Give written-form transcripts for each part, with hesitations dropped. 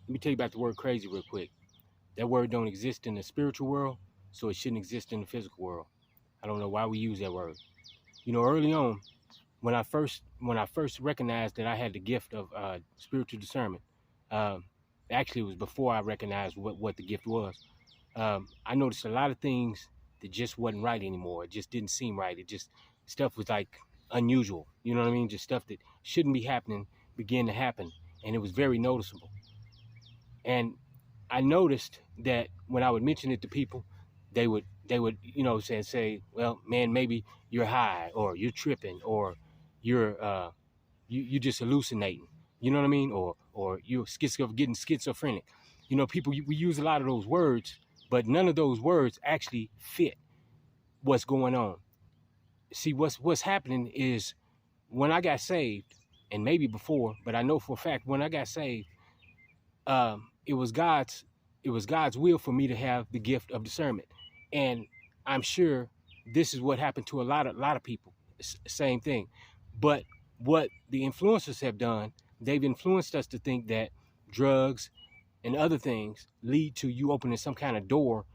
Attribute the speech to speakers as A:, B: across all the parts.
A: let me tell you about the word crazy real quick. That word don't exist in the spiritual world, so it shouldn't exist in the physical world. I don't know why we use that word. You know, early on, when I first recognized that I had the gift of spiritual discernment, um, actually it was before I recognized what the gift was. I noticed a lot of things that just wasn't right anymore. It just didn't seem right. It just stuff was like unusual. You know what I mean? Just stuff that shouldn't be happening began to happen, and it was very noticeable. And I noticed that when I would mention it to people, they would say, well, man, maybe you're high or you're tripping or you're you just hallucinating. You know what I mean? Or you're getting schizophrenic. You know, people we use a lot of those words, but none of those words actually fit what's going on. See, what's happening is when I got saved, and maybe before, but I know for a fact when I got saved, it was God's will for me to have the gift of discernment, and I'm sure this is what happened to a lot of people. Same thing, but what the influencers have done, they've influenced us to think that drugs and other things lead to you opening some kind of door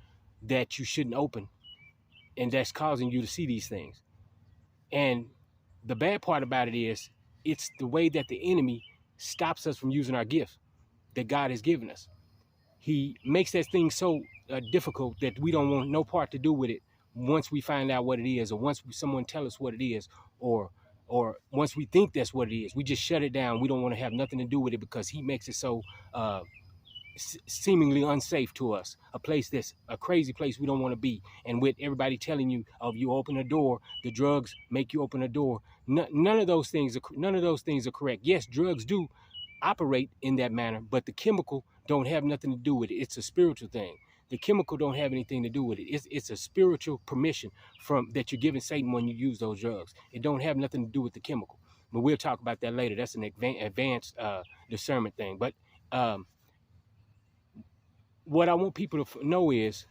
A: that you shouldn't open, and that's causing you to see these things. And the bad part about it is, it's the way that the enemy stops us from using our gifts that God has given us. He makes that thing so difficult that we don't want no part to do with it once we find out what it is, or once someone tell us what it is, or once we think that's what it is, we just shut it down. We don't want to have nothing to do with it because he makes it so seemingly unsafe to us, a place that's a crazy place we don't want to be. And with everybody telling you, oh, you open a door, the drugs make you open a door. None of those things are correct. Yes, drugs do operate in that manner, but the chemical don't have nothing to do with it. It's a spiritual thing. The chemical don't have anything to do with it. It's a spiritual permission from that you're giving Satan when you use those drugs. It don't have nothing to do with the chemical. But we'll talk about that later. That's an advanced discernment thing. But what I want people to know is,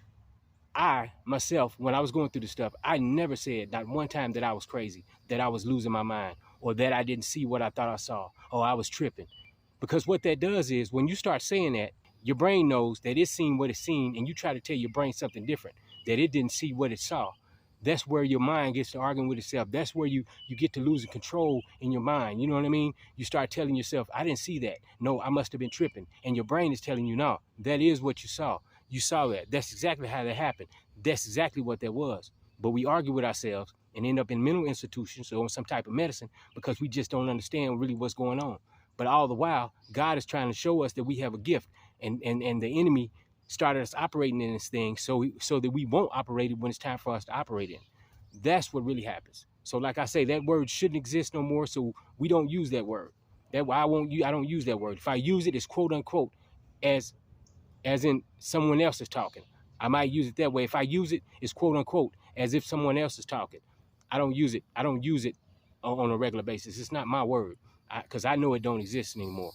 A: I myself, when I was going through this stuff, I never said not one time that I was crazy, that I was losing my mind, or that I didn't see what I thought I saw, or I was tripping. Because what that does is, when you start saying that, your brain knows that it's seen what it's seen, and you try to tell your brain something different, that it didn't see what it saw. That's where your mind gets to arguing with itself. That's where you get to losing control in your mind. You know what I mean? You start telling yourself, I didn't see that. No, I must have been tripping. And your brain is telling you, no, that is what you saw. You saw that. That's exactly how that happened. That's exactly what that was. But we argue with ourselves and end up in mental institutions or on some type of medicine because we just don't understand really what's going on. But all the while, God is trying to show us that we have a gift, and the enemy started us operating in this thing so that we won't operate it when it's time for us to operate in. That's what really happens. So like I say, that word shouldn't exist no more, so we don't use that word. That why I don't use that word. If I use it, it's quote unquote as in someone else is talking. I might use it that way. If I use it, it's quote unquote as if someone else is talking. I don't use it on a regular basis. It's not my word, because I know it don't exist anymore.